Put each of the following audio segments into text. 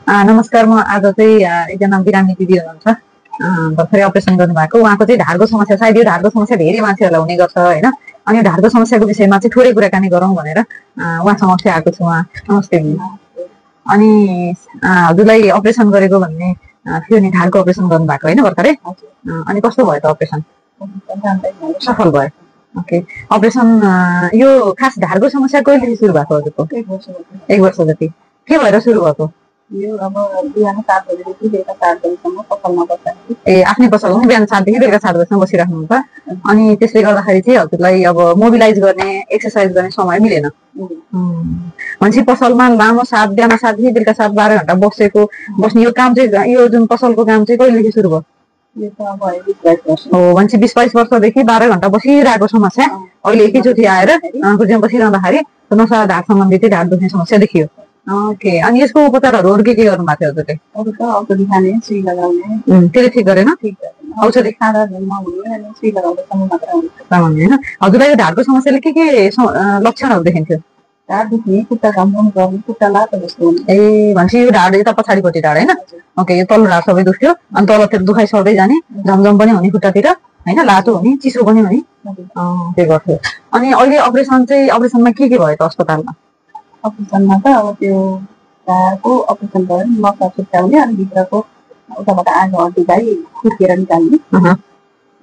नमस्कार, म आज चाहिँ एकजना बिरामी दिदी हुनुहुन्छ, भर्खरै अपरेसन गर्नुभएको। उहाँको चाहिँ ढाडको समस्या, सायद यो ढाडको समस्या धेरै मान्छेहरूलाई हुने गर्छ होइन। अनि यो ढाडको समस्याको विषयमा चाहिँ थोरै कुराकानी गरौँ भनेर उहाँ समक्ष आएको छु। उहाँ नमस्ते दिदी। अनि हजुरलाई अपरेसन गरेको भन्ने थियो नि, ढाडको अपरेसन गर्नुभएको होइन भर्खरै? अनि कस्तो भयो त अपरेसन? सफल भयो। ओके, अपरेसन यो खास ढाडको समस्या कहिलेदेखि सुरु भएको हजुरको? 1 वर्ष जति। के भएर सुरु भएको? यो अब बिहान 7 बजेदेखि बेलुका 7 बजीसम्म पसलमा बस्दाखेरि। आफ्नै पसलमा बिहान 7 देखि बेलुका 7 बजीसम्म बसिराख्नुहुन्छ। अनि त्यसले गर्दाखेरि चाहिँ हजुरलाई अब मोबिलाइज गर्ने, एक्सर्साइज गर्ने समय मिलेन। भनेपछि पसलमा लामो बिहान 7 देखि बेलुका 7 12 घन्टा बस्ने यो काम चाहिँ, यो जुन पसलको काम चाहिँ कहिलेदेखि सुरु भयो? यो त अब 20-22 वर्ष हो। भनेपछि 20-22 वर्षदेखि 12 घन्टा बसिरहेको समस्या अहिले एकैचोटि आएर कुर्सीमा बसिरहँदाखेरि नसा ढाड सम्बन्धी चाहिँ ढाड दुख्ने समस्या देखियो। ओके, अनि यसको उपचारहरू अरू के गर्नु भएको थियो हजुरले? अरू त औषधि खाने, सुई लगाउने। त्यसले ठिक गरेन? औषधि खाँदा नहुने अनि सुई लगाउँदासम्म मात्र हुन्छ होइन। हजुरलाई यो ढाडको समस्याले के लक्षणहरू देखिन्थ्यो? ढाड दुख्ने, खुट्टा घमघम गर्ने, खुट्टा लातो जस्तो हुने। भनेपछि यो ढाड यता पछाडिपट्टि ढाड होइन? ओके, यो तल्लो ढाड सबै दुख्थ्यो अनि तलतिर दुखाइ सर्दै जाने, झमझम पनि हुने खुट्टातिर होइन, लातो हुने, चिसो पनि हुने, त्यो गर्थ्यो। अनि अहिले अपरेसनमा के भयो त अस्पतालमा? अपरेसनमा त अब त्यो ढाडको अपरेसन भयो, नसा छुट्याउने अनि भित्रको उताबाट आगो हड्डीलाई खुर्केर निकाल्ने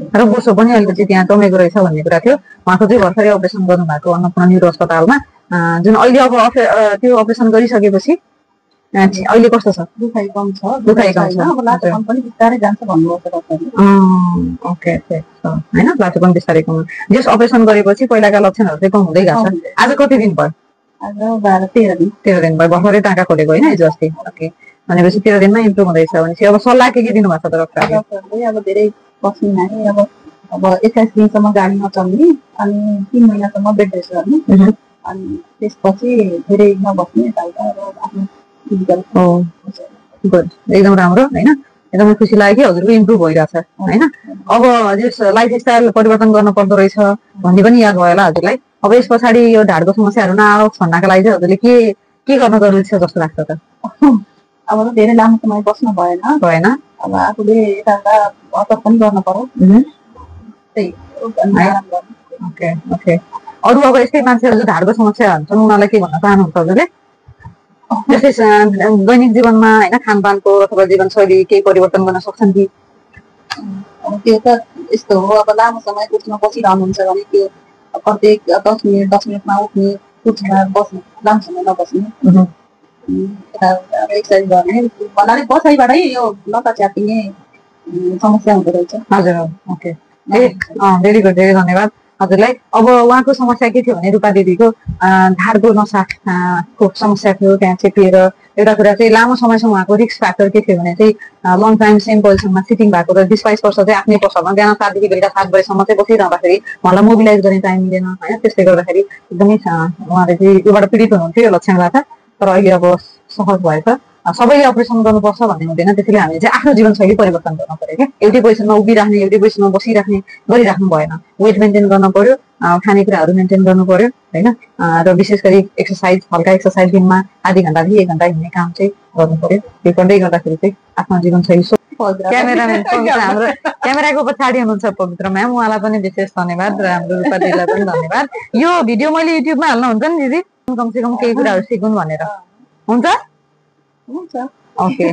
र बोसो पनि अलिकति त्यहाँ जमेको रहेछ भन्ने कुरा थियो। उहाँको चाहिँ भर्खरै अपरेसन गर्नुभएको अन्नपूर्ण न्युरो अस्पतालमा, जुन अहिले अब त्यो अपरेसन गरिसकेपछि अहिले कस्तो छ? दुखाइ कम छ। अब लाटोपन पनि बिस्तारै जान्छ भन्नुभएको डक्टरले। ओके होइन, लाटोपन बिस्तारै कम। जस अपरेसन गरेपछि पहिलाका लक्षणहरू चाहिँ कम हुँदै गएको छ। आज कति दिन भयो? आज 12-13 दिन। 13 दिन भयो, भर्खरै टाँका खोलेको होइन हिजो अस्ति? ओके, भनेपछि 13 दिनमा इम्प्रुभ हुँदैछ। भनेपछि अब सल्लाह के दिनु भएको छ त डक्टरले? अब धेरै बस्ने नानी, अब 21 दिनसम्म गाडी नचल्ने अनि 3 महिनासम्म बेड रेस्ट गर्ने अनि त्यसपछि धेरै नबस्ने यताउता आफ्नो फिजिकल। गुड, एकदम राम्रो होइन। एकदमै खुसी लाग्यो कि हजुरको इम्प्रुभ भइरहेछ होइन। अब जस लाइफस्टाइल परिवर्तन गर्नु पर्दो रहेछ भन्ने पनि याद भयो होला हजुरलाई। अब यस पछाडि यो ढाडको समस्याहरू नआओस् भन्नका लागि चाहिँ हजुरले के गर्न जरुरी छ जस्तो लाग्छ त? अब त धेरै लामो समय बस्नु भएन। अब आफूले यताउता अटक पनि गर्न पर्यो। त्यही ओके ओके। अरू अब यस्तै मान्छेहरू जो ढाडको समस्या हुन्छन् उनीहरूलाई के भन्न चाहनुहुन्छ हजुरले? जस्तै दैनिक जीवनमा होइन, खानपानको अथवा जीवनशैली केही परिवर्तन गर्न सक्छन् कि? त्यो त यस्तो हो, अब लामो समय कुर्सीमा बसिरहनुहुन्छ भने त्यो प्रत्येक 10 मिनटमा उठ्ने, कुर्सीमा बस्ने, लामो समय नबस्ने, एक्सर्साइज गर्ने भन्नाले बसाइबाटै यो लता च्यातिने समस्या हुँदो रहेछ। हजुर, ओके, भेरी गुड, धेरै धन्यवाद हजुरलाई। अब उहाँको समस्या के थियो भने रूपा दिदीको ढाडको नसाको समस्या थियो, त्यहाँ चेपिएर। एउटा कुरा चाहिँ लामो समयसम्म उहाँको रिस्क फ्याक्टर के थियो भने चाहिँ लङ टाइम सेम पोजिसनमा सिटिङ भएको र 20-22 वर्ष चाहिँ आफ्नै पसलमा बिहान 7 देखि बेलुका 7 बजीसम्म चाहिँ बसिरहँदाखेरि उहाँलाई मोबिलाइज गर्ने टाइम मिलेन होइन। त्यसले गर्दाखेरि एकदमै उहाँले चाहिँ योबाट पीडित हुनुहुन्थ्यो, यो लक्षणबाट। तर अहिले अब सहज भएछ। सबैले अपरेसन गर्नुपर्छ भन्ने हुँदैन, त्यसैले हामीले चाहिँ आफ्नो जीवनशैली परिवर्तन गर्नु पर्यो क्या। एउटै पोजिसनमा उभिराख्ने, एउटै पोजिसनमा बसिराख्ने गरिराख्नु भएन। वेट मेन्टेन गर्नु पर्यो, खानेकुराहरू मेन्टेन गर्नु पर्यो होइन। र विशेष गरी एक्सर्साइज, हल्का एक्सर्साइज दिनमा आधी घन्टादेखि 1 घन्टा हिँड्ने काम चाहिँ गर्नु पर्यो। यो गर्दै गर्दाखेरि चाहिँ आफ्नो जीवनशैली। क्यामेराम्यान पवित्र, हाम्रो क्यामेराको पछाडि हुनुहुन्छ पवित्र म्याम, उहाँलाई पनि विशेष धन्यवाद र हाम्रो रूपा दिदीलाई पनि धन्यवाद। यो भिडियो मैले युट्युबमा हाल्नु हुन्छ नि दिदी? कमसेकम केही कुराहरू सिकौँ भनेर। हुन्छ? हुन्छ। ओके।